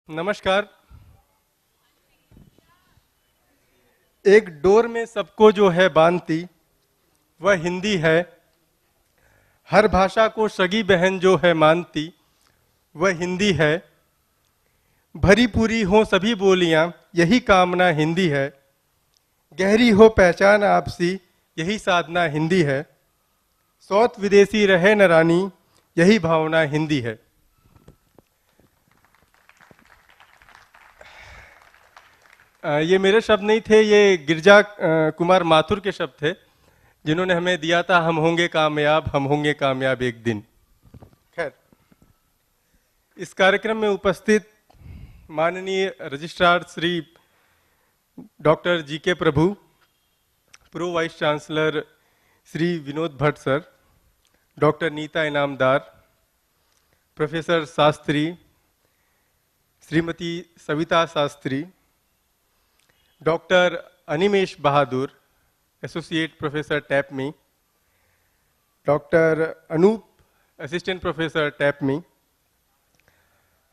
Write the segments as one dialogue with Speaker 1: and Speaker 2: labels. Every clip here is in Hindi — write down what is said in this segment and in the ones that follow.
Speaker 1: नमस्कार। एक डोर में सबको जो है बांधती वह हिंदी है। हर भाषा को सगी बहन जो है मानती वह हिंदी है। भरी पूरी हो सभी बोलियां यही कामना हिंदी है। गहरी हो पहचान आपसी यही साधना हिंदी है। सौत विदेशी रहे न रानी यही भावना हिंदी है। ये मेरे शब्द नहीं थे, ये गिरजा कुमार माथुर के शब्द थे जिन्होंने हमें दिया था। हम होंगे कामयाब, हम होंगे कामयाब एक दिन। खैर, इस कार्यक्रम में उपस्थित माननीय registrar Shri doctor G K Prabhu, pro vice chancellor Shri Vinod Bhatt sir, doctor Neeta Inamdar, professor Shastri, Shrimati Savita Shastri, doctor Animesh Bahadur, associate professor TAPMI, doctor Anoop, assistant professor TAPMI,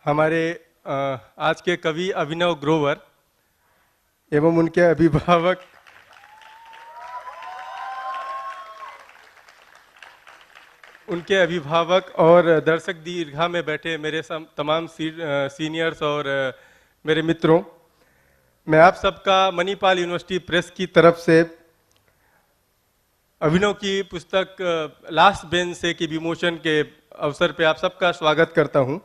Speaker 1: हमारे आज के कवि अभिनव ग्रोवर एवं उनके अभिभावक, और दर्शक दीर्घा में बैठे मेरे तमाम सीनियर्स और मेरे मित्रों, मैं आप सबका मणिपाल यूनिवर्सिटी प्रेस की तरफ से अभिनव की पुस्तक लास्ट बेंच से की विमोचन के अवसर पे आप सबका स्वागत करता हूं।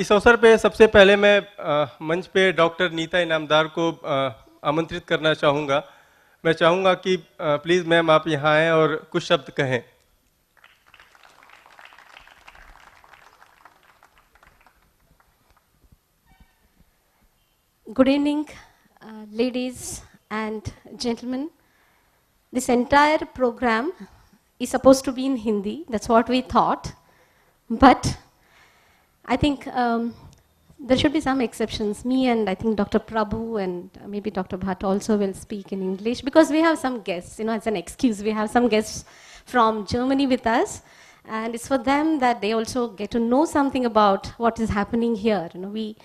Speaker 1: इस अवसर पे सबसे पहले मैं मंच पे डॉक्टर नीता इनामदार को आमंत्रित करना चाहूँगा। मैं चाहूँगा कि प्लीज़ मैम आप यहाँ आएँ और कुछ शब्द कहें।
Speaker 2: Good evening, ladies and gentlemen. This entire program is supposed to be in Hindi. That's what we thought. But I think there should be some exceptions. Me and I think Dr. Prabhu and maybe Dr. Bhatt also will speak in English because we have some guests, as an excuse. We have some guests from Germany with us. And it's for them that they also get to know something about what is happening here. We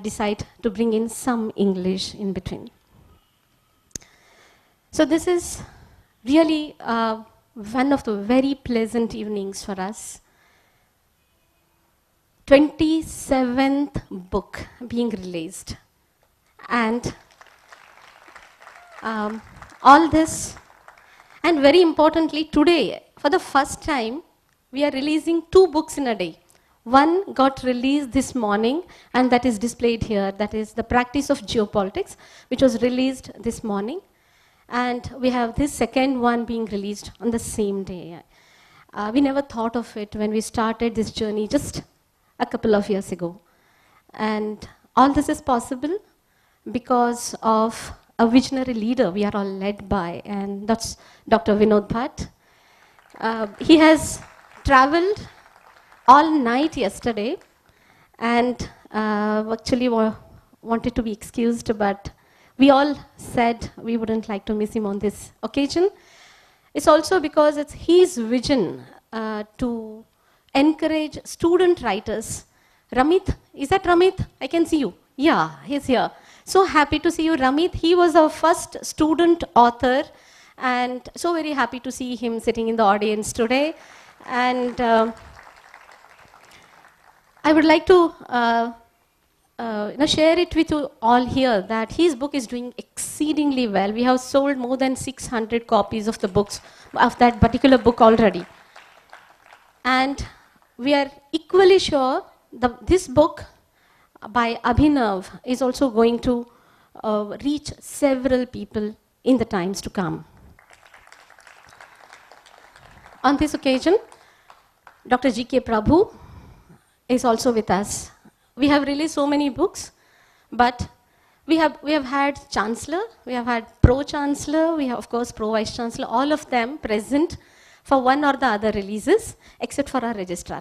Speaker 2: decide to bring in some English in between. So this is really one of the very pleasant evenings for us. 27th book being released. And all this, and very importantly today, for the first time, we are releasing 2 books in a day. One got released this morning, and that is displayed here. That is The Practice of Geopolitics, which was released this morning. And we have this second one being released on the same day. We never thought of it when we started this journey just a couple of years ago. And all this is possible because of a visionary leader we are all led by, and that's Dr. Vinod Bhatt. He has traveled all night yesterday and actually wanted to be excused, but we all said we wouldn't like to miss him on this occasion. It's also because it's his vision to encourage student writers. Ramit, is that Ramit? I can see you. Yeah, he's here. So happy to see you, Ramit. He was our first student author, and so very happy to see him sitting in the audience today. And I would like to share it with you all here that his book is doing exceedingly well. We have sold more than 600 copies of the books, of that particular book already. And we are equally sure that this book by Abhinav is also going to reach several people in the times to come. On this occasion, Dr. G.K. Prabhu is also with us. We have released so many books, but we have had Chancellor, we have had Pro-Chancellor, we have of course Pro-Vice Chancellor, all of them present for one or the other releases, except for our registrar.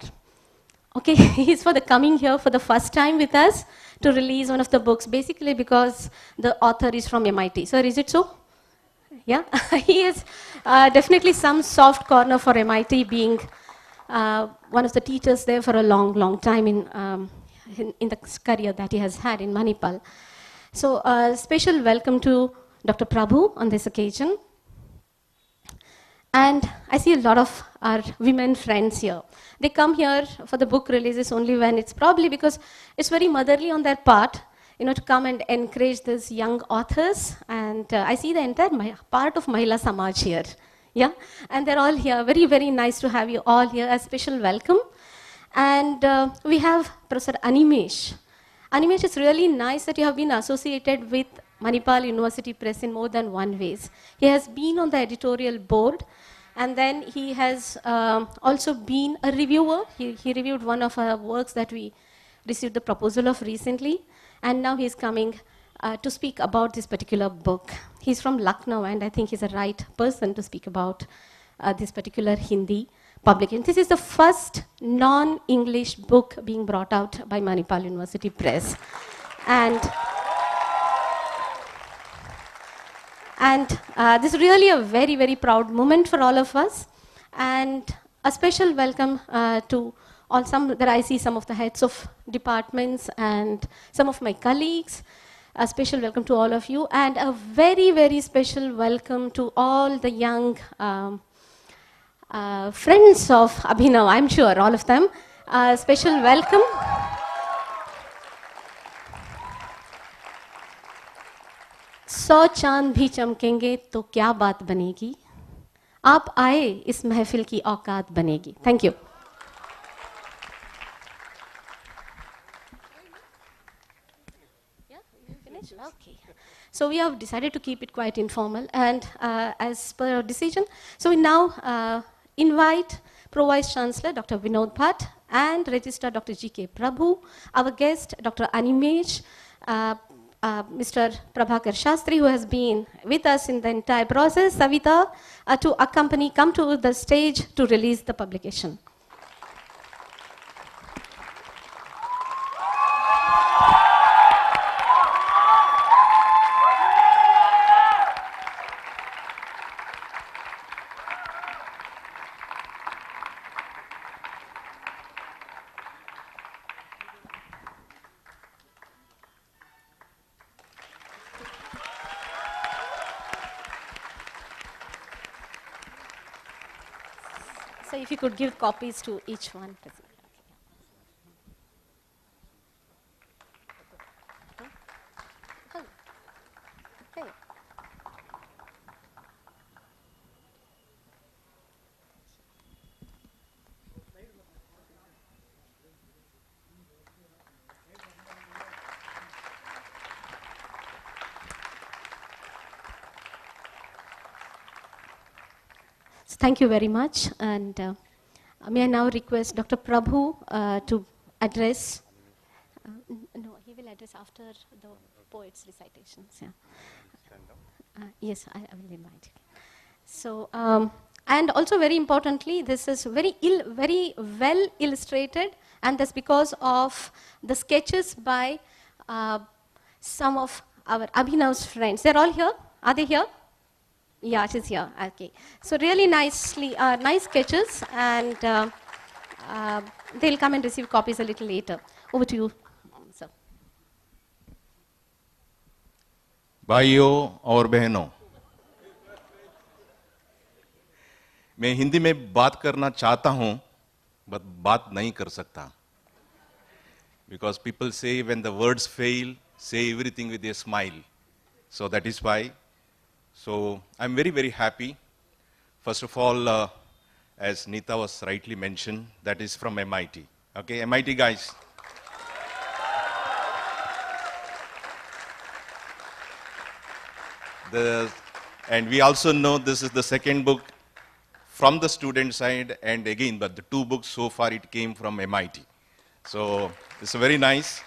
Speaker 2: Okay, he's for the coming here for the first time with us to release one of the books, basically because the author is from MIT. Sir, is it so? Yeah, he has definitely some soft corner for MIT being one of the teachers there for a long, long time in the career that he has had in Manipal. So a special welcome to Dr. Prabhu on this occasion. And I see a lot of our women friends here. They come here for the book releases only when it's probably because it's very motherly on their part, to come and encourage these young authors. And I see the entire part of Mahila Samaj here. Yeah, and they're all here. Very, very nice to have you all here. A special welcome. And we have Professor Animesh. Animesh, it's really nice that you have been associated with Manipal University Press in more than one ways. He has been on the editorial board, and then he has also been a reviewer. He reviewed one of our works that we received the proposal of recently, and now he's coming to speak about this particular book. He's from Lucknow, and I think he's a right person to speak about this particular Hindi publication. This is the first non-English book being brought out by Manipal University Press. And this is really a very, very proud moment for all of us. And a special welcome to all that I see some of the heads of departments and some of my colleagues. A special welcome to all of you. And a very, very special welcome to all the young friends of Abhinav, I'm sure, all of them. Special welcome. सौ चांद भी चमकेंगे तो क्या बात बनेगी, आप आए इस महफिल की औकात बनेगी. Thank you. Yeah, you finished? Okay. So we have decided to keep it quite informal, and as per our decision, so we now invite Pro Vice Chancellor Dr. Vinod Bhatt and Registrar Dr. G.K. Prabhu, our guest Dr. Animesh, Mr. Prabhakar Shastri, who has been with us in the entire process, Savita, to come to the stage to release the publication. So if you could give copies to each one. Hey. So thank you very much, and may I now request Dr. Prabhu to address. No, he will address after the poet's recitations. Yeah. Yes, I will invite you. So, and also very importantly, this is very well illustrated, and that's because of the sketches by some of our Abhinav's friends. They're all here. Are they here? Yeah, she's here. Okay. So really nicely, nice sketches, and they'll come and receive copies a little later. Over to you, sir.
Speaker 3: भाइयों और बहनों, मैं हिंदी में बात करना चाहता हूं, but बात नहीं कर सकता. Because people say when the words fail, say everything with a smile. So that is why. So I'm very, very happy. First of all, as Neeta was rightly mentioned, that is from MIT. Okay, MIT guys. And we also know this is the second book from the student side, and again, but the two books so far it came from MIT. So it's very nice,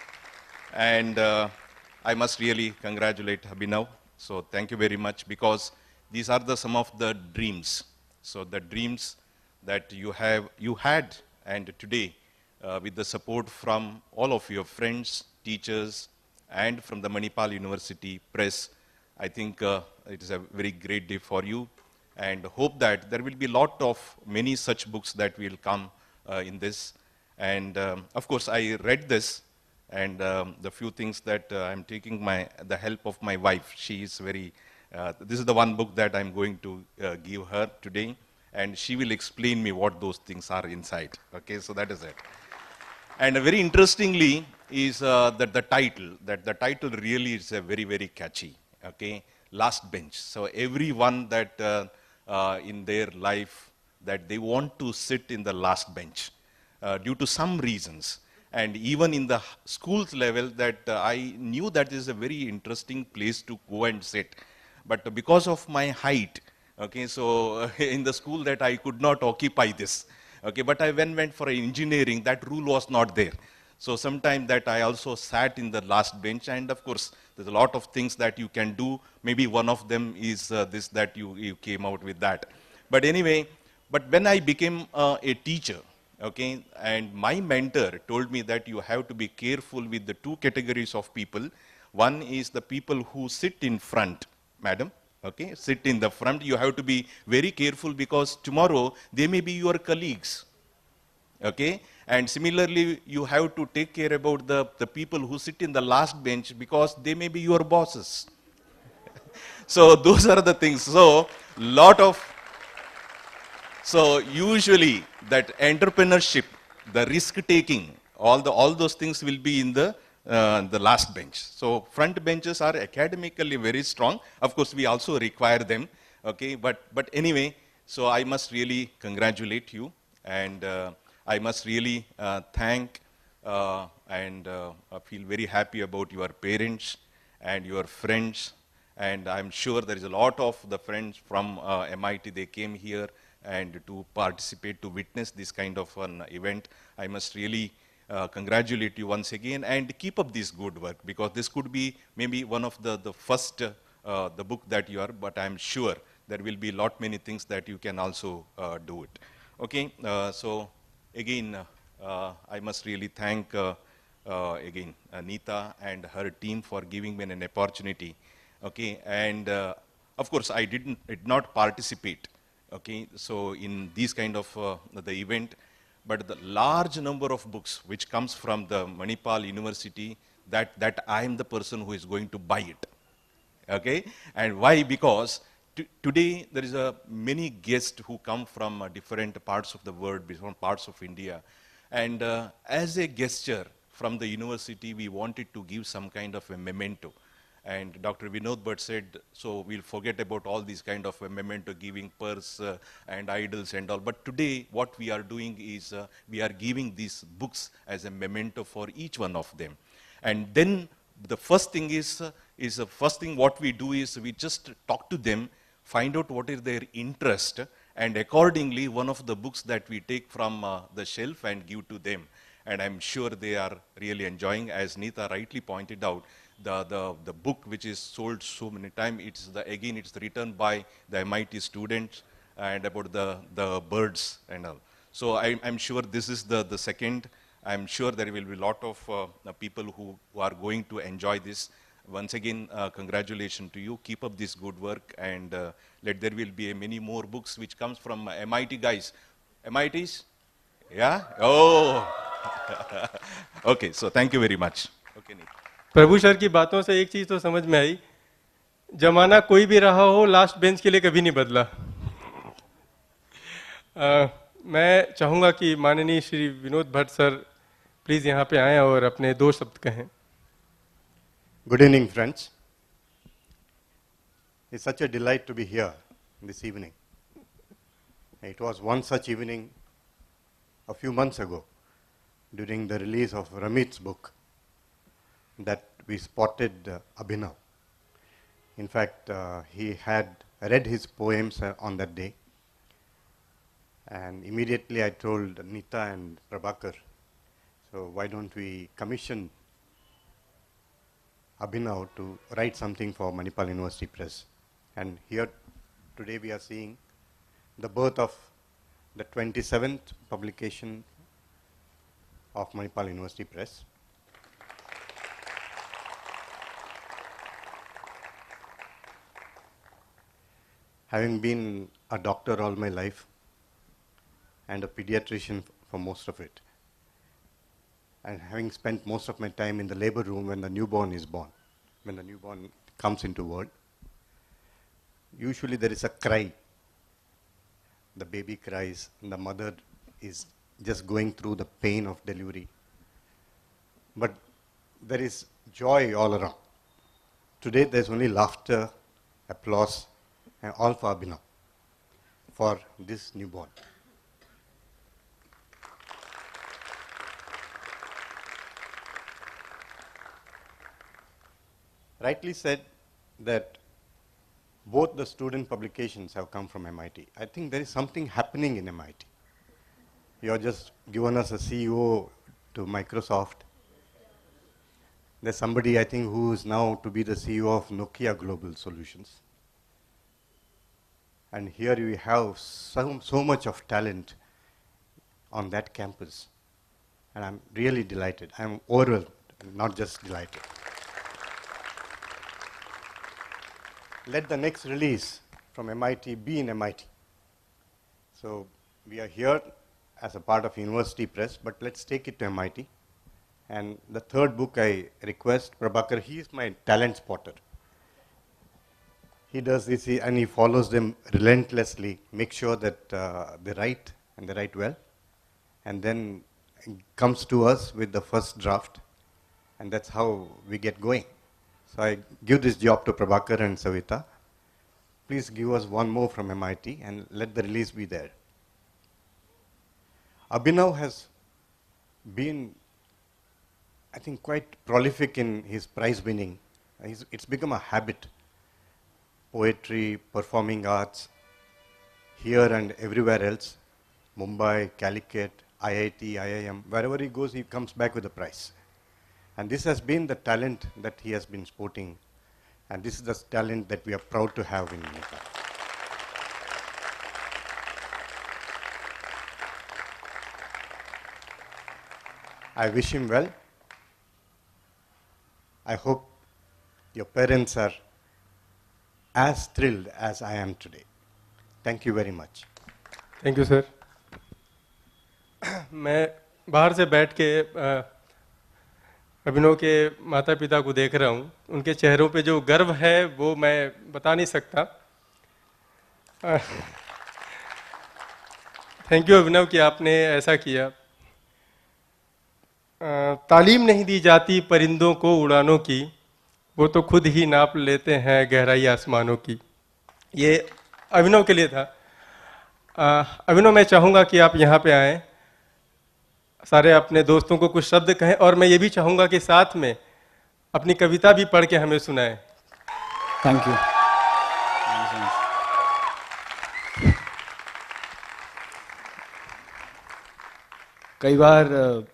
Speaker 3: and I must really congratulate Abhinav. So thank you very much, because these are some of the dreams. So the dreams that you had, and today, with the support from all of your friends, teachers, and from the Manipal University Press, I think it is a very great day for you, and hope that there will be many such books that will come in this. And of course, I read this, and the few things that I'm taking the help of my wife. She is very, this is the one book that I'm going to give her today, and she will explain me what those things are inside. Okay, so that is it. And very interestingly is that the title really is very, very catchy. Okay, Last Bench. So everyone that in their life that they want to sit in the last bench due to some reasons. And even in the schools level that I knew that is a very interesting place to go and sit. But because of my height, okay, so in the school that I could not occupy this. Okay, but I went for engineering, that rule was not there. So sometime that I also sat in the last bench, and of course, there's a lot of things that you can do. Maybe one of them is this, that you came out with that. But anyway, but when I became a teacher, okay, and my mentor told me that you have to be careful with the two categories of people. One is the people who sit in front, madam, okay, sit in the front. You have to be very careful because tomorrow they may be your colleagues, okay. And similarly, you have to take care about the people who sit in the last bench because they may be your bosses. So those are the things. So usually that entrepreneurship, the risk taking, all those things will be in the last bench. So front benches are academically very strong. Of course, we also require them. Okay, but anyway, so I must really congratulate you, and I must really thank and I feel very happy about your parents and your friends. And I'm sure there is a lot of the friends from MIT, they came here and to participate, to witness this kind of an event. I must really congratulate you once again and keep up this good work, because this could be maybe one of the first the book that you are, but I'm sure there will be lot many things that you can also do it. Okay, so again, I must really thank again Neeta and her team for giving me an opportunity. Okay, and of course I did not participate. Okay, so in these kind of the event, but the large number of books which comes from the Manipal University, that I am the person who is going to buy it. Okay, and why? Because today there is a many guests who come from different parts of the world, different parts of India, and as a gesture from the university, we wanted to give some kind of a memento. And Dr. Vinod Bhatt said, so we'll forget about all these kind of a memento giving purse and idols and all. But today, what we are doing is we are giving these books as a memento for each one of them. And then the first thing is the first thing what we do is we just talk to them, find out what is their interest, and accordingly, one of the books that we take from the shelf and give to them. And I'm sure they are really enjoying, as Neeta rightly pointed out, the book which is sold so many times, it's written by the MIT students and about the birds and all. So I'm sure this is the second. I'm sure there will be a lot of people who are going to enjoy this. Once again, congratulations to you. Keep up this good work, and there will be many more books which comes from MIT guys. MITs? Yeah? Oh. Okay, so thank you very much. Okay, Neeta.
Speaker 1: Prabhu sir की बातों से एक चीज तो समझ में आई, जमाना कोई भी रहा हो, लास्ट बेंच के लिए कभी नहीं बदला। मैं चाहूंगा कि माननीय श्री विनोद भट्ट सर प्लीज यहाँ पे आएं और अपने दो शब्द कहें।
Speaker 4: Good evening, friends. It's such a delight to be here this evening. It was one such evening a few months ago during the release of Ramit's book that we spotted Abhinav. In fact, he had read his poems on that day, and immediately I told Neeta and Prabhakar, so why don't we commission Abhinav to write something for Manipal University Press. And here today we are seeing the birth of the 27th publication of Manipal University Press. Having been a doctor all my life and a pediatrician for most of it. And having spent most of my time in the labor room when the newborn is born, when the newborn comes into world, usually there is a cry. The baby cries, and the mother is just going through the pain of delivery. But there is joy all around. Today there's only laughter, applause, and all for Abhinav, for this newborn. Rightly said that both the student publications have come from MIT. I think there is something happening in MIT. You have just given us a CEO to Microsoft. There's somebody, I think, who is now to be the CEO of Nokia Global Solutions. And here we have so much of talent on that campus. And I'm really delighted. I'm overwhelmed, not just delighted. Let the next release from MIT be in MIT. So we are here as a part of University Press, but let's take it to MIT. And the third book I request, Prabhakar, he is my talent spotter. He does this and he follows them relentlessly, make sure that they write and they write well, and then comes to us with the first draft, and that's how we get going. So I give this job to Prabhakar and Savita. Please give us one more from MIT and let the release be there. Abhinav has been, I think, quite prolific in his prize winning. It's become a habit. Poetry, performing arts, here and everywhere else. Mumbai, Calicut, IIT, IIM, wherever he goes, he comes back with a prize. And this has been the talent that he has been sporting. And this is the talent that we are proud to have in Nepal. I wish him well. I hope your parents are as thrilled as I am today. Thank you very much.
Speaker 1: Thank you sir. मैं बाहर से बैठ के अभिनव के माता पिता को देख रहा हूँ. उनके चेहरों पे जो गर्व है वो मैं बता नहीं सकता. थैंक यू अभिनव कि आपने ऐसा किया. तालीम नहीं दी जाती परिंदों को उड़ानों की, वो तो खुद ही नाप लेते हैं गहराई आसमानों की. ये अभिनव के लिए था. अभिनव, मैं चाहूँगा कि आप यहाँ पे आएँ, सारे अपने दोस्तों को कुछ शब्द कहें, और मैं ये भी चाहूँगा कि साथ में अपनी कविता भी पढ़ के हमें सुनाएं.
Speaker 5: Thank you. कई बार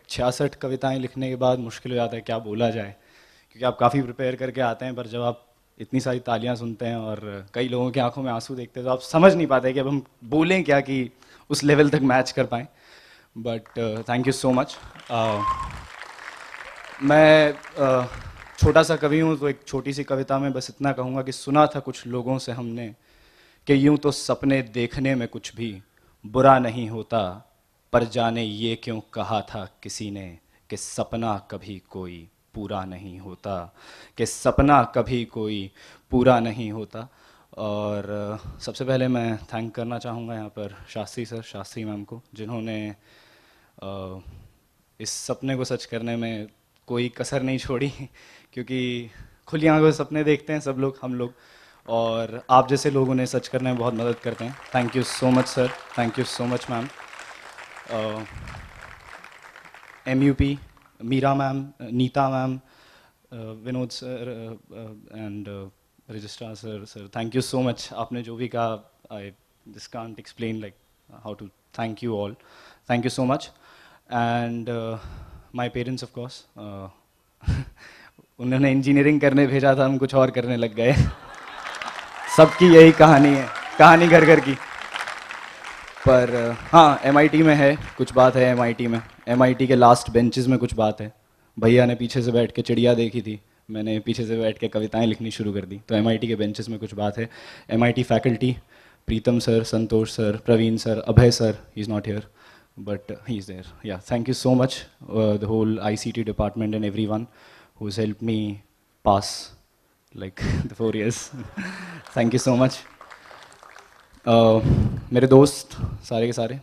Speaker 5: 66 कविताएं लिखने के बाद मुश्किल हो जाता है क्या बोला जाए, क्योंकि आप काफ़ी प्रिपेयर करके आते हैं, पर जब आप इतनी सारी तालियां सुनते हैं और कई लोगों की आंखों में आंसू देखते हैं तो आप समझ नहीं पाते कि अब हम बोलें क्या कि उस लेवल तक मैच कर पाएँ. But thank you so much. मैं छोटा सा कवि हूँ, तो एक छोटी सी कविता में बस इतना कहूँगा कि सुना था कुछ लोगों से हमने कि यूं तो सपने देखने में कुछ भी बुरा नहीं होता, पर जाने ये क्यों कहा था किसी ने कि सपना कभी कोई पूरा नहीं होता, कि सपना कभी कोई पूरा नहीं होता. और सबसे पहले मैं थैंक करना चाहूँगा यहाँ पर शास्त्री सर, शास्त्री मैम को, जिन्होंने इस सपने को सच करने में कोई कसर नहीं छोड़ी, क्योंकि खुली आंखों से सपने देखते हैं सब लोग, हम लोग, और आप जैसे लोग उन्हें सच करने में बहुत मदद करते हैं. Thank you so much sir, thank you so much ma'am. MUP, Meera ma'am, Neeta ma'am, Vinod sir and registrar sir, thank you so much. आपने जो भी कहा, I just can't explain like how to thank you all. Thank you so much. And my parents of course, उन्होंने इंजीनियरिंग करने भेजा था, हम कुछ और करने लग गए. सबकी यही कहानी है, कहानी घर घर की. पर हाँ, MIT में है कुछ बात है. MIT में, MIT के लास्ट बेंचेस में कुछ बात है. भैया ने पीछे से बैठ के चिड़िया देखी थी, मैंने पीछे से बैठ के कविताएं लिखनी शुरू कर दी. तो MIT के बेंचेस में कुछ बात है. MIT faculty, Pritam sir, Santosh sir, Praveen sir, Abhay sir, he is not here, but he's there. Yeah, thank you so much, the whole ICT department and everyone who's helped me pass like the 4 years. Thank you so much. मेरे दोस्त सारे के सारे,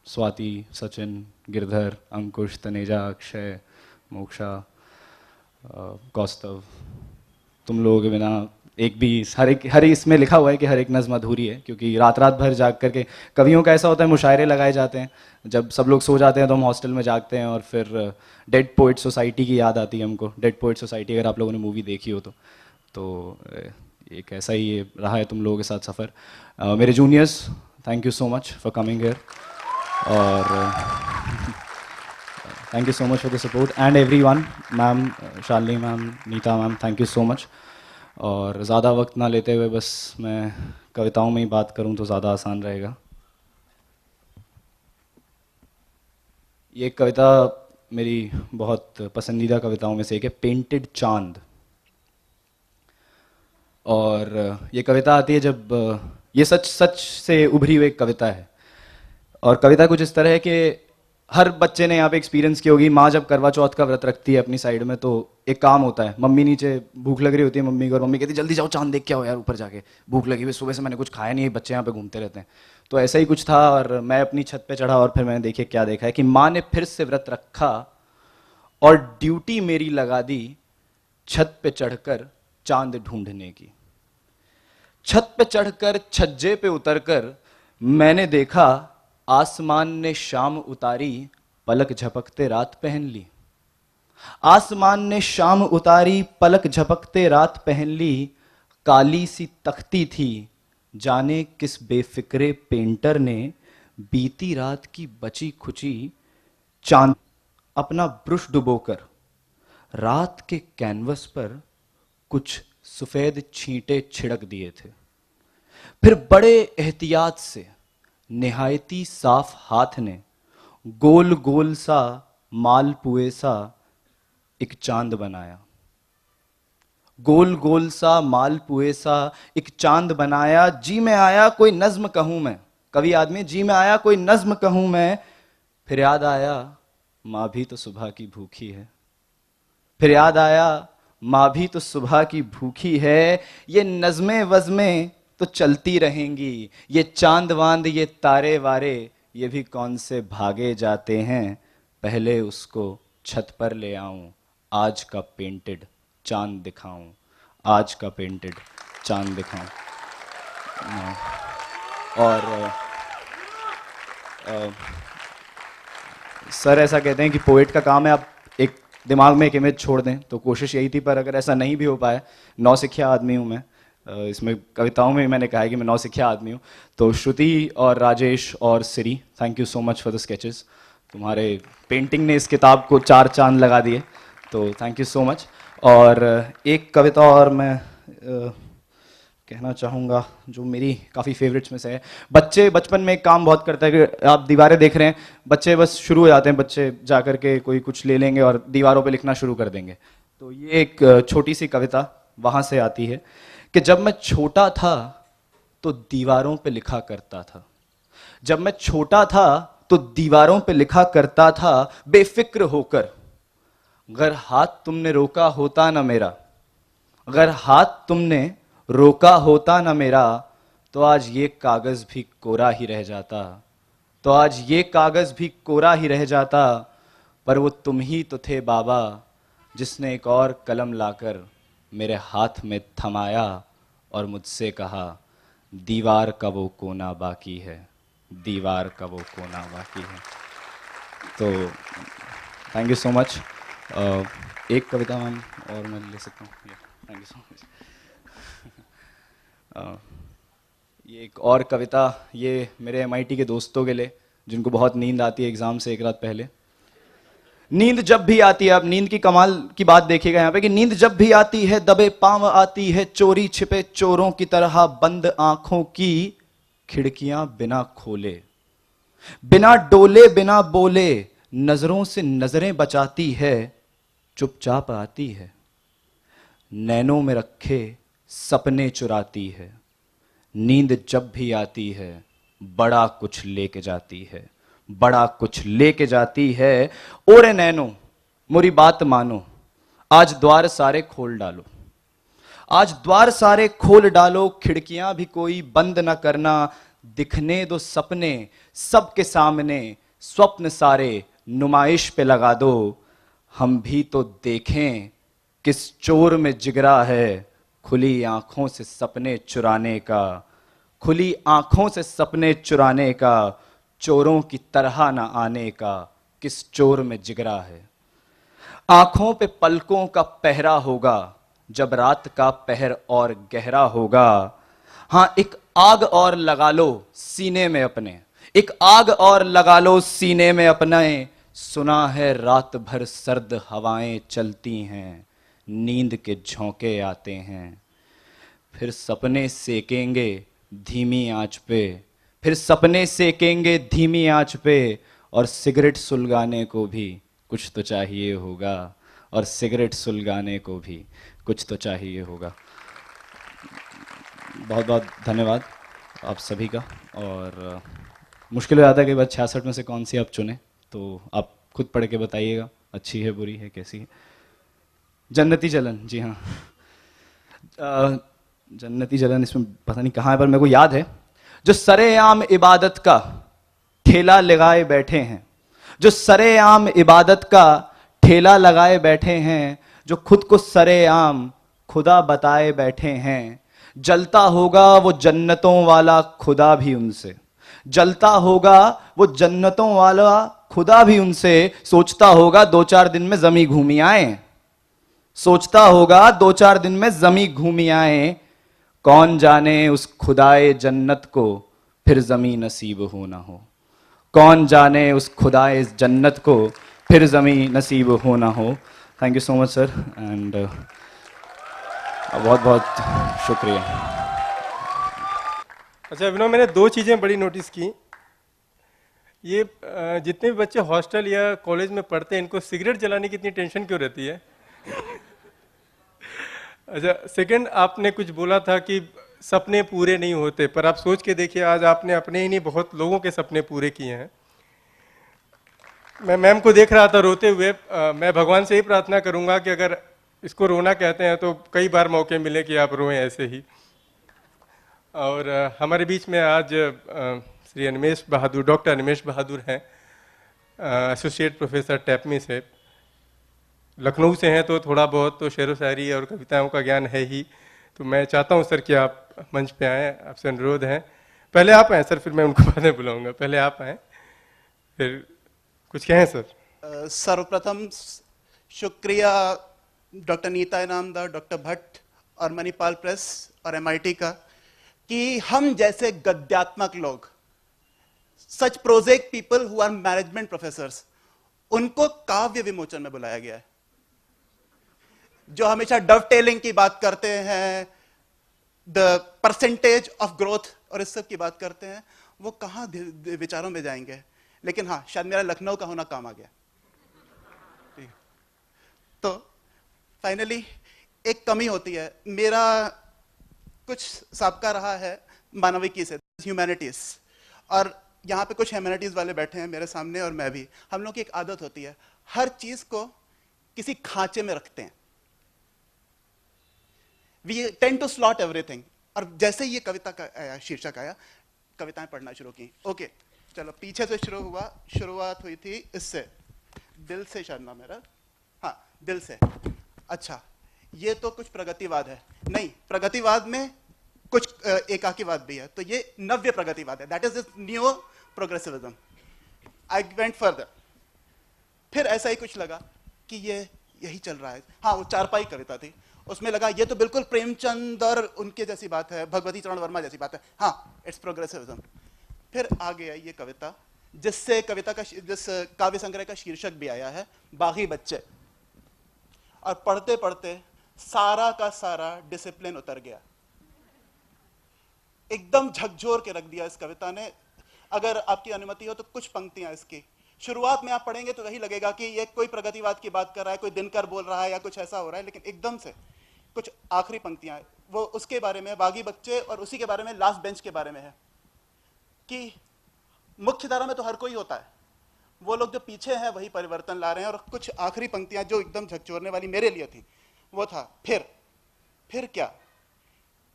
Speaker 5: स्वाति, सचिन, गिरधर, अंकुश, तनेजा, अक्षय, मोक्षा, कौस्तव, तुम लोगों के बिना एक भी हर इसमें लिखा हुआ है कि हर एक नज़्म अधूरी है, क्योंकि रात रात भर जाग करके कवियों का ऐसा होता है, मुशायरे लगाए जाते हैं, जब सब लोग सो जाते हैं तो हम हॉस्टल में जागते हैं और फिर डेड पोइट सोसाइटी की याद आती है हमको। डेड पोइट सोसाइटी अगर आप लोगों ने मूवी देखी हो तो एक ऐसा ही ये रहा है तुम लोगों के साथ सफ़र। मेरे juniors, thank you so much for coming here, और thank you so much for the support and everyone. Ma'am, Shalini ma'am, Neeta ma'am, thank you so much. और ज़्यादा वक्त ना लेते हुए बस मैं कविताओं में ही बात करूं तो ज़्यादा आसान रहेगा। ये कविता मेरी बहुत पसंदीदा कविताओं में से एक है, पेंटेड चांद। और ये कविता आती है जब ये सच से उभरी हुई एक कविता है, और कविता कुछ इस तरह है कि हर बच्चे ने यहाँ पे एक्सपीरियंस की होगी, माँ जब करवा चौथ का व्रत रखती है अपनी साइड में तो एक काम होता है, मम्मी नीचे भूख लग रही होती है मम्मी को, और मम्मी कहती है जल्दी जाओ चांद देख के आओ यार, ऊपर जाके भूख लगी हुई, सुबह से मैंने कुछ खाया नहीं है, बच्चे यहाँ पे घूमते रहते हैं। तो ऐसा ही कुछ था, और मैं अपनी छत पे चढ़ा और फिर मैंने देखिए क्या देखा है कि माँ ने फिर से व्रत रखा और ड्यूटी मेरी लगा दी छत पे चढ़कर चांद ढूंढने की। छत पे चढ़कर छज्जे पे उतरकर मैंने देखा आसमान ने शाम उतारी, पलक झपकते रात पहन ली। आसमान ने शाम उतारी, पलक झपकते रात पहन ली। काली सी तख्ती थी, जाने किस बेफिक्रे पेंटर ने बीती रात की बची खुची चांद अपना ब्रुश डुबोकर रात के कैनवस पर कुछ सफेद छींटे छिड़क दिए थे। फिर बड़े एहतियात से निहायती साफ हाथ ने गोल गोल सा मालपुए सा एक चांद बनाया। गोल गोल सा मालपुए सा एक चांद बनाया। जी में आया कोई नज्म कहूं मैं, कवि आदमी, जी में आया कोई नज्म कहूं मैं। फिर याद आया माँ भी तो सुबह की भूखी है। फिर याद आया माँ भी तो सुबह की भूखी है। ये नज़में वज़में तो चलती रहेंगी, ये चांद वांद ये तारे वारे ये भी कौन से भागे जाते हैं। पहले उसको छत पर ले आऊं, आज का पेंटेड चांद दिखाऊं, आज का पेंटेड चांद दिखाऊं। और सर ऐसा कहते हैं कि पोएट का काम है आप एक दिमाग में एक इमेज छोड़ दें, तो कोशिश यही थी, पर अगर ऐसा नहीं भी हो पाए, नौसिखिया आदमी हूँ मैं, इसमें कविताओं में मैंने कहा है कि मैं नौसिखिया आदमी हूँ। तो श्रुति और राजेश और Siri, thank you so much for the sketches. तुम्हारे पेंटिंग ने इस किताब को 4 चांद लगा दिए, तो थैंक यू सो मच। और एक कविता और मैं कहना चाहूँगा जो मेरी काफ़ी फेवरेट्स में से है। बच्चे बचपन में एक काम बहुत करता है कि आप दीवारें देख रहे हैं, बच्चे बस शुरू हो जाते हैं, बच्चे जा कर के कोई कुछ ले लेंगे और दीवारों पे लिखना शुरू कर देंगे। तो ये एक छोटी सी कविता वहाँ से आती है कि जब मैं छोटा था तो दीवारों पे लिखा करता था। जब मैं छोटा था तो दीवारों पे लिखा करता था बेफिक्र होकर। अगर हाथ तुमने रोका होता ना मेरा, अगर हाथ तुमने रोका होता ना मेरा, तो आज ये कागज भी कोरा ही रह जाता, तो आज ये कागज भी कोरा ही रह जाता। पर वो तुम ही तो थे बाबा जिसने एक और कलम लाकर मेरे हाथ में थमाया और मुझसे कहा दीवार का वो कोना बाकी है, दीवार का वो कोना बाकी है। तो थैंक यू सो मच। एक कविता मैम और मैं ले सकता हूँ, थैंक यू सो मच। ये एक और कविता, ये मेरे MIT के दोस्तों के लिए जिनको बहुत नींद आती है एग्जाम से एक रात पहले। नींद जब भी आती है, आप नींद की कमाल की बात देखिएगा यहाँ पे कि नींद जब भी आती है दबे पांव आती है, चोरी छिपे चोरों की तरह बंद आंखों की खिड़कियां बिना खोले, बिना डोले बिना बोले नजरों से नजरें बचाती है, चुपचाप आती है, नैनों में रखे सपने चुराती है। नींद जब भी आती है बड़ा कुछ लेके जाती है, बड़ा कुछ लेके जाती है। ओरे नैनो मोरी बात मानो, आज द्वार सारे खोल डालो, आज द्वार सारे खोल डालो, खिड़कियां भी कोई बंद न करना, दिखने दो सपने सबके सामने, स्वप्न सारे नुमाइश पे लगा दो। हम भी तो देखें किस चोर में जिगरा है, खुली आंखों से सपने चुराने का, खुली आंखों से सपने चुराने का, चोरों की तरह ना आने का, किस चोर में जिगरा है। आंखों पे पलकों का पहरा होगा, जब रात का पहर और गहरा होगा। हां एक आग और लगा लो सीने में अपने, एक आग और लगा लो सीने में अपने, सुना है रात भर सर्द हवाएं चलती हैं, नींद के झोंके आते हैं। फिर सपने सेकेंगे धीमी आंच पे, फिर सपने सेकेंगे धीमी आंच पे, और सिगरेट सुलगाने को भी कुछ तो चाहिए होगा, और सिगरेट सुलगाने को भी कुछ तो चाहिए होगा। बहुत बहुत धन्यवाद आप सभी का। और मुश्किल हो जाता है कि बस 66 में से कौन सी आप चुने, तो आप खुद पढ़ के बताइएगा अच्छी है बुरी है कैसी है। जन्नती जलन, जी हाँ, जन्नती जलन इसमें पता नहीं कहाँ है पर मेरे को याद है। जो सरेआम इबादत का ठेला लगाए बैठे हैं, जो सरेआम इबादत का ठेला लगाए बैठे हैं, जो खुद को सरेआम खुदा बताए बैठे हैं, जलता होगा वो जन्नतों वाला खुदा भी उनसे, जलता होगा वो जन्नतों वाला खुदा भी उनसे, सोचता होगा 2-4 दिन में जमी घूमी आए, सोचता होगा 2-4 दिन में जमी घूमी आए। कौन जाने उस खुदाए जन्नत को फिर जमी नसीब हो ना हो, कौन जाने उस खुदाए जन्नत को फिर जमी नसीब हो ना हो। Thank you so much sir, and बहुत बहुत शुक्रिया।
Speaker 1: अच्छा अभिनव, मैंने 2 चीज़ें बड़ी नोटिस की। ये जितने भी बच्चे हॉस्टल या कॉलेज में पढ़ते हैं, इनको सिगरेट जलाने की इतनी टेंशन क्यों रहती है? अच्छा, सेकंड, आपने कुछ बोला था कि सपने पूरे नहीं होते, पर आप सोच के देखिए आज आपने अपने ही नहीं बहुत लोगों के सपने पूरे किए हैं। मैं मैम को देख रहा था रोते हुए। मैं भगवान से ही प्रार्थना करूंगा कि अगर इसको रोना कहते हैं तो कई बार मौके मिले कि आप रोएं ऐसे ही। और हमारे बीच में आज श्री अनिमेश बहादुर, डॉक्टर अनिमेश बहादुर हैं, एसोसिएट प्रोफेसर टैपमी से। लखनऊ से हैं तो थोड़ा बहुत तो शेर व शायरी और कविताओं का ज्ञान है ही। तो मैं चाहता हूं सर कि आप मंच पे आएँ, आपसे अनुरोध है। पहले आप आएँ सर, फिर मैं उनको बाद में बुलाऊंगा। पहले आप आएँ, फिर कुछ कहें सर।
Speaker 6: सर्वप्रथम शुक्रिया डॉक्टर नीता इनामदार, डॉक्टर भट्ट और मणिपाल प्रेस और MIT का कि हम जैसे गद्यात्मक लोग, such project people who are management professors, उनको काव्य विमोचन में बुलाया गया है। जो हमेशा डवटेलिंग की बात करते हैं, द परसेंटेज ऑफ ग्रोथ और इस सब की बात करते हैं, वो कहां विचारों में जाएंगे। लेकिन हाँ, शायद मेरा लखनऊ का होना काम आ गया। तो फाइनली एक कमी होती है। मेरा कुछ साबका रहा है मानविकी से, ह्यूमैनिटीज, और यहाँ पे कुछ ह्यूमैनिटीज वाले बैठे हैं मेरे सामने और मैं भी। हम लोग की एक आदत होती है, हर चीज को किसी खांचे में रखते हैं। We tend to slot everything. और जैसे ही ये कविता का शीर्षक आया, कविताएं पढ़ना शुरू की। ओके, चलो पीछे से शुरू हुआ। शुरुआत हुई थी इससे, दिल से शायद ना मेरा, हाँ दिल से। अच्छा, ये तो कुछ प्रगतिवाद है। नहीं, प्रगतिवाद में कुछ एकाकीवाद भी है। तो ये नव्य प्रगतिवाद है, that is new progressivism. I went further. फिर ऐसा ही कुछ लगा कि ये यही चल रहा है। हाँ, वो चारपाई कविता थी, उसमें लगा ये तो बिल्कुल प्रेमचंद और उनके जैसी बात है, भगवती चरण वर्मा जैसी बात है। हाँ, इट्स प्रोग्रेसिविज्म। फिर आ गया ये कविता, जिससे कविता का, जिस काव्य संग्रह का शीर्षक भी आया है, बागी बच्चे। और पढ़ते पढ़ते सारा का सारा डिसिप्लिन उतर गया, एकदम झकझोर के रख दिया इस कविता ने। अगर आपकी अनुमति हो तो कुछ पंक्तियां इसकी। शुरुआत में आप पढ़ेंगे तो यही लगेगा कि ये कोई प्रगतिवाद की बात कर रहा है, कोई दिनकर बोल रहा है या कुछ ऐसा हो रहा है, लेकिन एकदम से कुछ आखिरी पंक्तियां वो उसके बारे में, बागी बच्चे, और उसी के बारे में लास्ट बेंच के बारे में है कि मुख्य धारा में तो हर कोई होता है, वो लोग जो पीछे हैं वही परिवर्तन ला रहे हैं। और कुछ आखिरी पंक्तियां जो एकदम झकझोरने वाली मेरे लिए थी, वो था फिर क्या,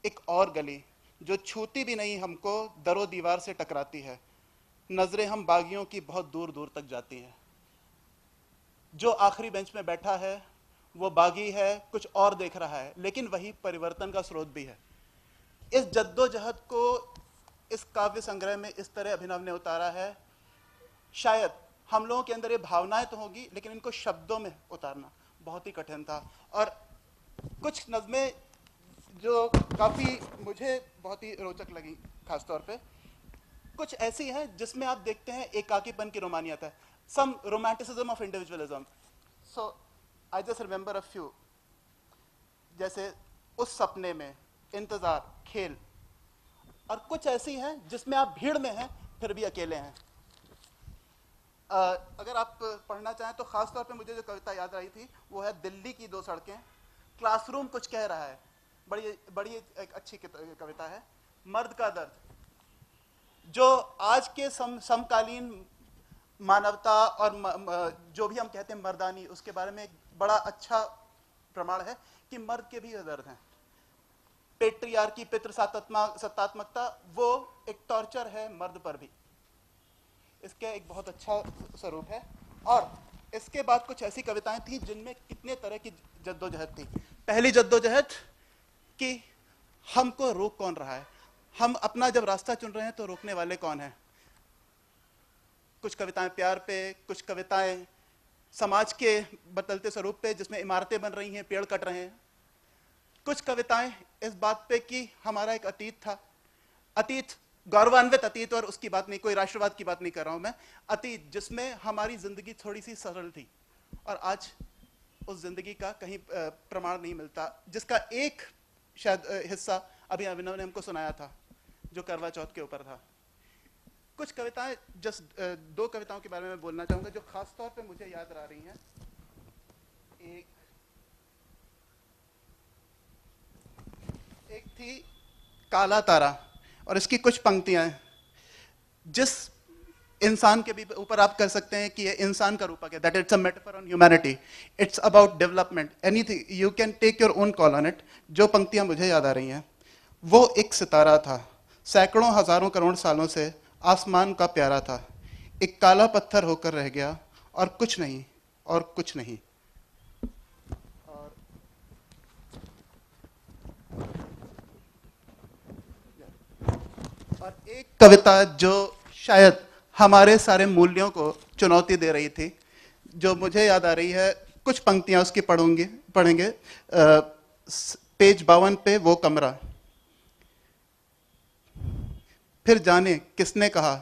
Speaker 6: एक और गली जो छूती भी नहीं हमको, दरो दीवार से टकराती है, नजरें हम बागियों की बहुत दूर दूर तक जाती हैं। जो आखिरी बेंच में बैठा है वो बागी है, कुछ और देख रहा है, लेकिन वही परिवर्तन का स्रोत भी है। इस जद्दोजहद को इस काव्य संग्रह में इस तरह अभिनव ने उतारा है। शायद हम लोगों के अंदर ये भावनाएं तो होगी, लेकिन इनको शब्दों में उतारना बहुत ही कठिन था। और कुछ नज़में जो काफ़ी मुझे बहुत ही रोचक लगी, खासतौर पे कुछ ऐसी हैं जिसमें आप देखते हैं एकाकीपन की रोमानियत है, some romanticism of individualism. So I just remember a few, जैसे उस सपने में, इंतजार, खेल। और कुछ ऐसी हैं जिसमें आप भीड़ में हैं फिर भी अकेले हैं। अगर आप पढ़ना चाहें तो खास तौर पे मुझे जो कविता याद आई थी वो है दिल्ली की दो सड़कें, क्लासरूम कुछ कह रहा है, बड़ी एक अच्छी कविता है। मर्द का दर्द, जो आज के समकालीन मानवता और जो भी हम कहते हैं मर्दानी, उसके बारे में एक बड़ा अच्छा प्रमाण है कि मर्द के भी दर्द हैं। पेट्रियार्की, पितृ सत्तात्मकता, वो एक टॉर्चर है मर्द पर भी। इसका एक बहुत अच्छा स्वरूप है। और इसके बाद कुछ ऐसी कविताएं थी जिनमें कितने तरह की जद्दोजहद थी। पहली जद्दोजहद कि हमको रोक कौन रहा है, हम अपना जब रास्ता चुन रहे हैं तो रोकने वाले कौन हैं। कुछ कविताएं प्यार पे, कुछ कविताएं समाज के बदलते स्वरूप पे जिसमें इमारतें बन रही हैं, पेड़ कट रहे हैं। कुछ कविताएं इस बात पे कि हमारा एक अतीत था, अतीत गौरवान्वित अतीत, और उसकी बात नहीं, कोई राष्ट्रवाद की बात नहीं कर रहा हूं मैं, अतीत जिसमें हमारी जिंदगी थोड़ी सी सरल थी और आज उस जिंदगी का कहीं प्रमाण नहीं मिलता, जिसका एक शायद हिस्सा अभी अभिनव ने हमको सुनाया था जो करवा चौथ के ऊपर था। कुछ कविताएं, जस्ट दो कविताओं के बारे में बोलना चाहूंगा जो खास तौर पे मुझे याद आ रही हैं। एक थी काला तारा, और इसकी कुछ पंक्तियां हैं जिस इंसान के भी ऊपर आप कर सकते हैं कि ये इंसान का रूपक है, that it's a metaphor on humanity, it's about development, anything you can take your own call on it. जो पंक्तियां मुझे याद आ रही हैं, वो एक सितारा था, सैकड़ों हजारों करोड़ सालों से आसमान का प्यारा था, एक काला पत्थर होकर रह गया और कुछ नहीं, और कुछ नहीं। और एक कविता जो शायद हमारे सारे मूल्यों को चुनौती दे रही थी, जो मुझे याद आ रही है, कुछ पंक्तियां उसकी पढ़ेंगे। पेज 52 पे, वो कमरा, फिर जाने किसने कहा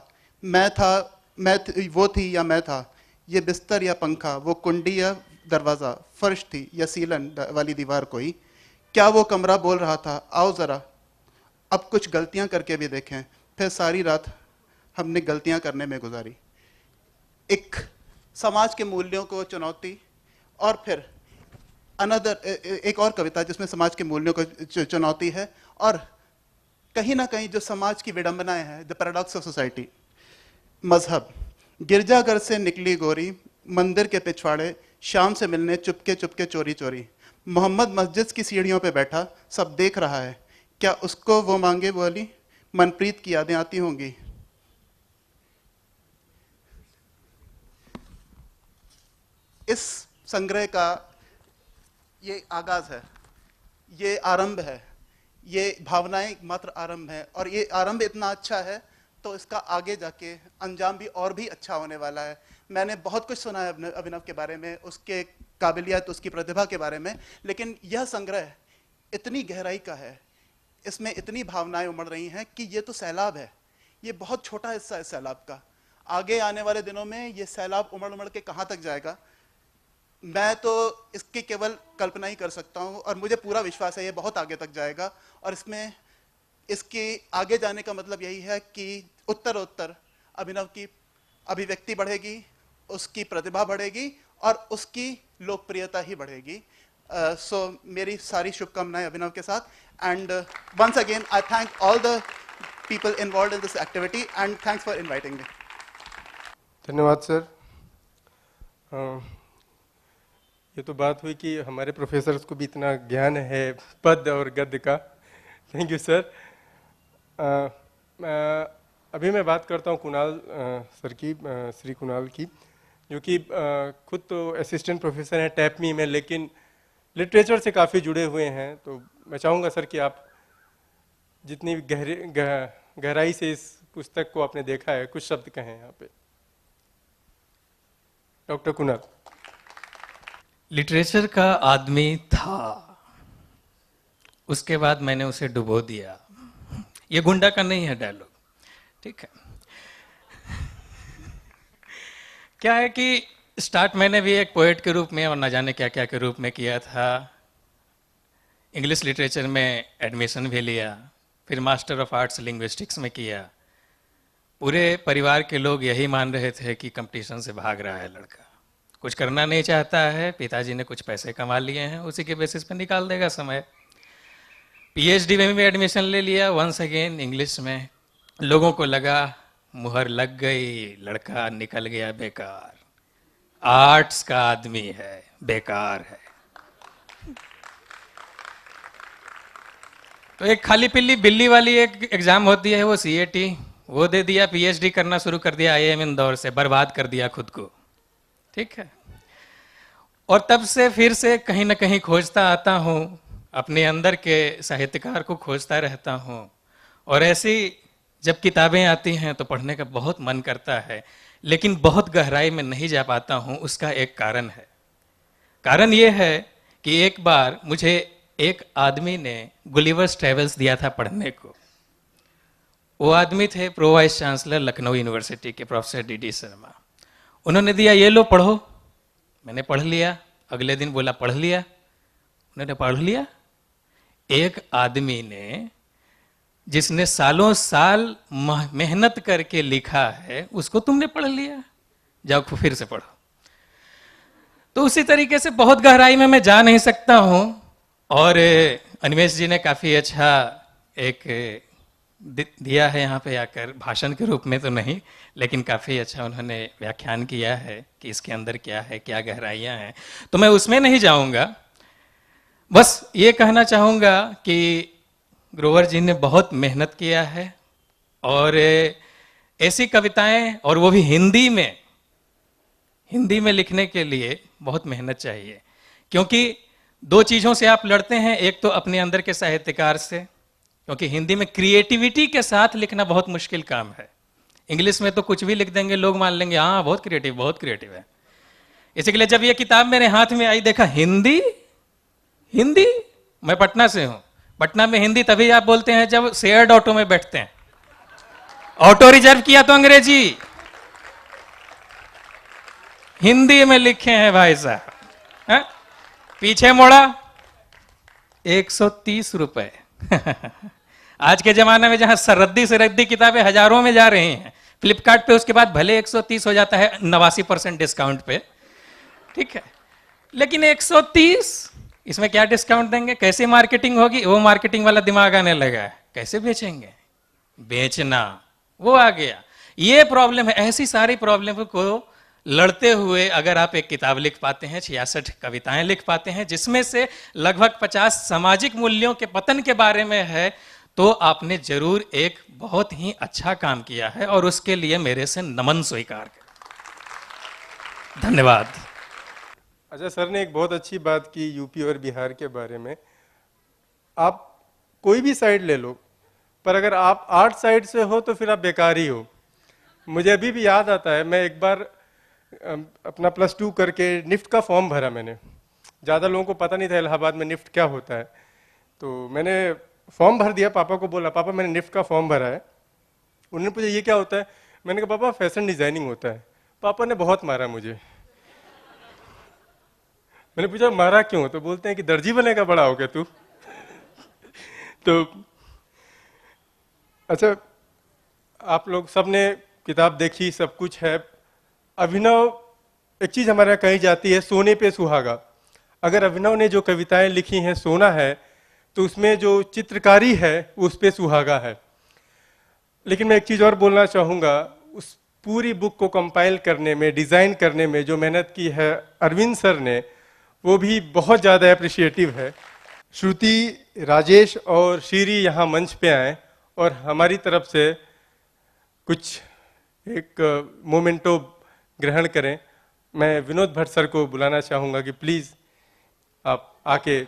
Speaker 6: वो थी या मैं था, ये बिस्तर या पंखा, वो कुंडी या दरवाजा, फर्श थी या सीलन वाली दीवार कोई, क्या वो कमरा बोल रहा था आओ जरा अब कुछ गलतियां करके भी देखें, फिर सारी रात हमने गलतियां करने में गुजारी। एक समाज के मूल्यों को चुनौती, और फिर एक और कविता जिसमें समाज के मूल्यों को चुनौती है, और कहीं ना कहीं जो समाज की विडंबनाएं हैं, द पैराडॉक्स ऑफ सोसाइटी। मजहब, गिरजाघर से निकली गोरी, मंदिर के पिछवाड़े, शाम से मिलने चुपके चुपके चोरी चोरी, मोहम्मद मस्जिद की सीढ़ियों पे बैठा, सब देख रहा है, क्या उसको वो मांगे बोली, मनप्रीत की यादें आती होंगी। इस संग्रह का ये आगाज है, ये आरंभ है, ये भावनाएं मात्र आरंभ है, और ये आरंभ इतना अच्छा है तो इसका आगे जाके अंजाम भी और भी अच्छा होने वाला है। मैंने बहुत कुछ सुना है अभिनव के बारे में, उसके काबिलियत, उसकी प्रतिभा के बारे में, लेकिन यह संग्रह इतनी गहराई का है, इसमें इतनी भावनाएं उमड़ रही हैं कि ये तो सैलाब है, ये बहुत छोटा हिस्सा है सैलाब का। आगे आने वाले दिनों में ये सैलाब उमड़ के कहाँ तक जाएगा, मैं तो इसकी केवल कल्पना ही कर सकता हूँ, और मुझे पूरा विश्वास है ये बहुत आगे तक जाएगा। और इसमें इसके आगे जाने का मतलब यही है कि उत्तरोत्तर अभिनव की अभिव्यक्ति बढ़ेगी, उसकी प्रतिभा बढ़ेगी, और उसकी लोकप्रियता ही बढ़ेगी। सो मेरी सारी शुभकामनाएं अभिनव के साथ, and once again I thank all the people involved in this activity, and thanks for inviting me.
Speaker 1: धन्यवाद सर। ये तो बात हुई कि हमारे प्रोफेसर्स को भी इतना ज्ञान है पद और गद्य का। Thank you sir. अभी मैं बात करता हूँ कुणाल सर की, श्री कुणाल की, जो कि खुद तो असिस्टेंट प्रोफेसर हैं टैपमी में, लेकिन लिटरेचर से काफ़ी जुड़े हुए हैं। तो मैं चाहूँगा सर कि आप जितनी गहराई से इस पुस्तक को आपने देखा है, कुछ शब्द कहें यहाँ पे। डॉक्टर कुणाल।
Speaker 7: लिटरेचर का आदमी था, उसके बाद मैंने उसे डुबो दिया। ये गुंडा का नहीं है डायलॉग, ठीक है। क्या है कि स्टार्ट मैंने भी एक पोएट के रूप में और न जाने क्या क्या के रूप में किया था। इंग्लिश लिटरेचर में एडमिशन भी लिया, फिर मास्टर ऑफ आर्ट्स लिंग्विस्टिक्स में किया। पूरे परिवार के लोग यही मान रहे थे कि कंपटीशन से भाग रहा है लड़का, कुछ करना नहीं चाहता है। पिताजी ने कुछ पैसे कमा लिए हैं, उसी के बेसिस पे निकाल देगा समय। पीएचडी में भी एडमिशन ले लिया, वंस अगेन इंग्लिश में। लोगों को लगा मुहर लग गई, लड़का निकल गया बेकार, आर्ट्स का आदमी है, बेकार है। तो एक खाली पिल्ली बिल्ली वाली एक एग्जाम होती है, वो सीएटी, वो दे दिया। पीएचडी करना शुरू कर दिया आईआईएम इंदौर से, बर्बाद कर दिया खुद को, ठीक है। और तब से फिर से कहीं ना कहीं खोजता आता हूँ, अपने अंदर के साहित्यकार को खोजता रहता हूँ। और ऐसी जब किताबें आती हैं तो पढ़ने का बहुत मन करता है, लेकिन बहुत गहराई में नहीं जा पाता हूँ। उसका एक कारण है। कारण ये है कि एक बार मुझे एक आदमी ने गुलिवर्स ट्रेवल्स दिया था पढ़ने को। वो आदमी थे pro vice chancellor Lucknow university के प्रोफेसर डीडी शर्मा। उन्होंने दिया, ये लो पढ़ो। मैंने पढ़ लिया। अगले दिन बोला पढ़ लिया। उन्होंने पढ़ लिया। एक आदमी ने जिसने सालों साल मेहनत करके लिखा है, उसको तुमने पढ़ लिया, जाओ फिर से पढ़ो। तो उसी तरीके से बहुत गहराई में मैं जा नहीं सकता हूं। और अनिमेश जी ने काफी अच्छा एक दिया है यहाँ पे आकर, भाषण के रूप में तो नहीं, लेकिन काफी अच्छा उन्होंने व्याख्यान किया है कि इसके अंदर क्या है, क्या गहराइयां हैं। तो मैं उसमें नहीं जाऊंगा। बस ये कहना चाहूंगा कि ग्रोवर जी ने बहुत मेहनत किया है, और ऐसी कविताएं, और वो भी हिंदी में लिखने के लिए बहुत मेहनत चाहिए। क्योंकि दो चीजों से आप लड़ते हैं, एक तो अपने अंदर के साहित्यकार से, क्योंकि हिंदी में क्रिएटिविटी के साथ लिखना बहुत मुश्किल काम है। इंग्लिश में तो कुछ भी लिख देंगे, लोग मान लेंगे हाँ बहुत क्रिएटिव है। इसी के लिए जब ये किताब मेरे हाथ में आई, देखा हिंदी, मैं पटना से हूं। पटना में हिंदी तभी आप बोलते हैं जब शेयर्ड ऑटो में बैठते हैं। ऑटो रिजर्व किया तो अंग्रेजी, हिंदी में लिखे हैं भाई साहब। पीछे मोड़ा 130 रुपए। आज के जमाने में जहां सरद्दी से रद्दी किताबें हजारों में जा रही हैं, फ्लिपकार्ट पे उसके बाद भले 130 हो जाता है 89% डिस्काउंट पे, ठीक है, लेकिन 130, इसमें क्या डिस्काउंट देंगे, कैसे मार्केटिंग होगी? वो मार्केटिंग वाला दिमाग आने लगा है, कैसे बेचेंगे, बेचना वो आ गया। ये प्रॉब्लम है। ऐसी सारी प्रॉब्लम को लड़ते हुए अगर आप एक किताब लिख पाते हैं, 66 कविताएं लिख पाते हैं, जिसमें से लगभग 50 सामाजिक मूल्यों के पतन के बारे में है, तो आपने जरूर एक बहुत ही अच्छा काम किया है, और उसके लिए मेरे से नमन स्वीकार करें। धन्यवाद।
Speaker 1: अच्छा, सर ने एक बहुत अच्छी बात की यूपी और बिहार के बारे में। आप कोई भी साइड ले लो, पर अगर आप आर्ट साइड से हो तो फिर आप बेकार ही हो। मुझे अभी भी याद आता है, मैं एक बार अपना +2 करके निफ्ट का फॉर्म भरा मैंने। ज़्यादा लोगों को पता नहीं था इलाहाबाद में निफ्ट क्या होता है। तो मैंने फॉर्म भर दिया, पापा को बोला पापा मैंने निफ्ट का फॉर्म भरा है। उन्होंने पूछा ये क्या होता है? मैंने कहा पापा फैशन डिजाइनिंग होता है। पापा ने बहुत मारा मुझे। मैंने पूछा मारा क्यों? तो बोलते हैं कि दर्जी बनेगा बड़ा हो गया तू। तो अच्छा, आप लोग सब ने किताब देखी, सब कुछ है। अभिनव, एक चीज हमारे यहाँ कही जाती है, सोने पे सुहागा। अगर अभिनव ने जो कविताएं लिखी हैं सोना है, तो उसमें जो चित्रकारी है उस पे सुहागा है। लेकिन मैं एक चीज़ और बोलना चाहूँगा, उस पूरी बुक को कंपाइल करने में, डिज़ाइन करने में जो मेहनत की है अरविंद सर ने, वो भी बहुत ज़्यादा अप्रिशिएटिव है। श्रुति, राजेश और श्री यहाँ मंच पे आए और हमारी तरफ से कुछ एक मोमेंटो ग्रहण करें। मैं विनोद भट्ट सर को बुलाना चाहूँगा कि प्लीज़ आप आके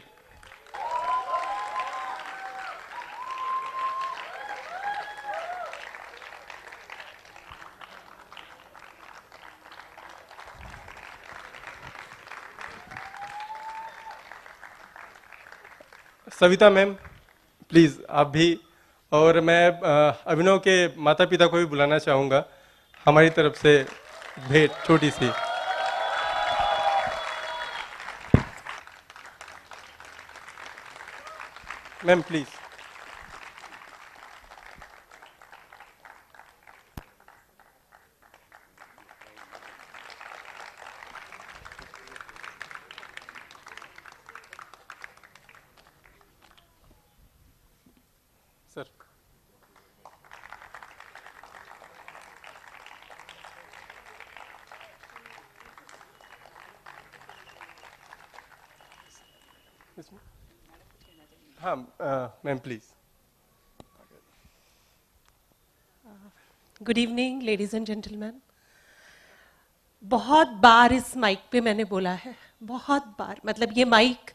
Speaker 1: सविता मैम प्लीज़ आप भी, और मैं अभिनव के माता पिता को भी बुलाना चाहूँगा। हमारी तरफ से भेंट छोटी सी। Ma'am please. सर हाँ ma'am please.
Speaker 8: Good evening ladies and gentleman. बहुत बार इस माइक पे मैंने बोला है, बहुत बार, मतलब ये माइक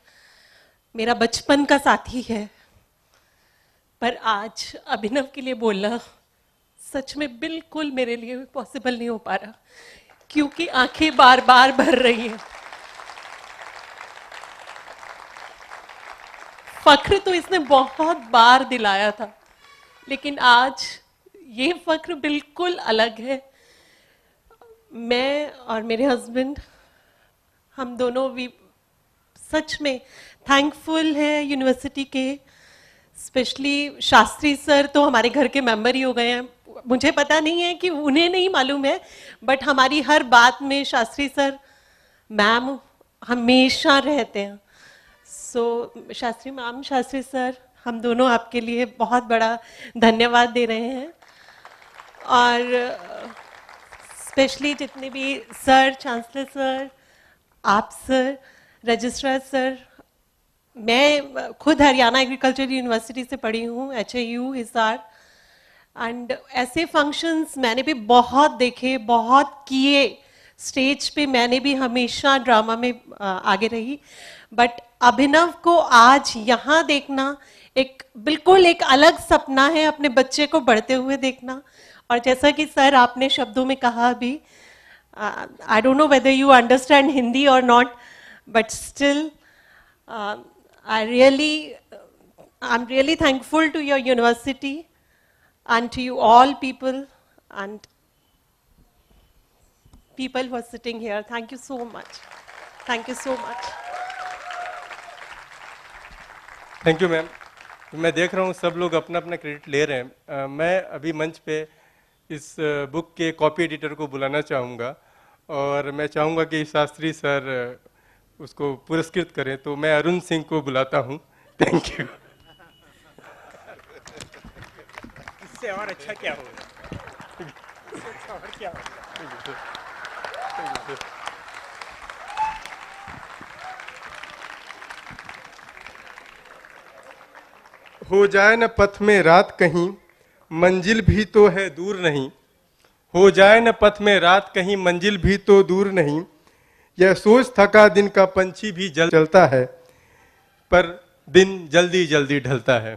Speaker 8: मेरा बचपन का साथी है, पर आज अभिनव के लिए बोलना सच में बिल्कुल मेरे लिए पॉसिबल नहीं हो पा रहा, क्योंकि आंखें बार बार भर रही हैं। फख्र तो इसने बहुत बार दिलाया था, लेकिन आज ये फख्र बिल्कुल अलग है। मैं और मेरे हस्बैंड, हम दोनों भी सच में थैंकफुल हैं यूनिवर्सिटी के, स्पेशली शास्त्री सर तो हमारे घर के मेंबर ही हो गए हैं। मुझे पता नहीं है कि उन्हें नहीं मालूम है, बट हमारी हर बात में शास्त्री सर मैम हमेशा रहते हैं। सो शास्त्री मैम, शास्त्री सर, हम दोनों आपके लिए बहुत बड़ा धन्यवाद दे रहे हैं। और स्पेशली जितने भी सर, चांसलर सर, आप सर, रजिस्ट्रार सर, मैं खुद हरियाणा एग्रीकल्चर यूनिवर्सिटी से पढ़ी हूँ, HAU हिसार, एंड ऐसे फंक्शंस मैंने भी बहुत देखे, बहुत किए। स्टेज पे मैंने भी हमेशा ड्रामा में आगे रही, बट अभिनव को आज यहाँ देखना एक बिल्कुल एक अलग सपना है, अपने बच्चे को बढ़ते हुए देखना। और जैसा कि सर आपने शब्दों में कहा अभी, I don't know whether you understand Hindi और not, but still I'm really thankful to your university and to you all people and people who are sitting here. Thank you so much. Thank you so much.
Speaker 1: Thank you ma'am. मैं देख रहा हूँ सब लोग अपना अपना क्रेडिट ले रहे हैं। मैं अभी मंच पे इस बुक के कॉपी एडिटर को बुलाना चाहूँगा और मैं चाहूँगा कि शास्त्री सर उसको पुरस्कृत करें, तो मैं अरुण सिंह को बुलाता हूँ। Thank you.
Speaker 9: इससे और अच्छा क्या होगा? इससे और क्या होगा?
Speaker 1: हो जाए न पथ में रात कहीं, मंजिल भी तो है दूर नहीं। हो जाए न पथ में रात कहीं, मंजिल भी तो दूर नहीं। यह सोच थका दिन का पंछी भी चलता है, पर दिन जल्दी जल्दी ढलता है।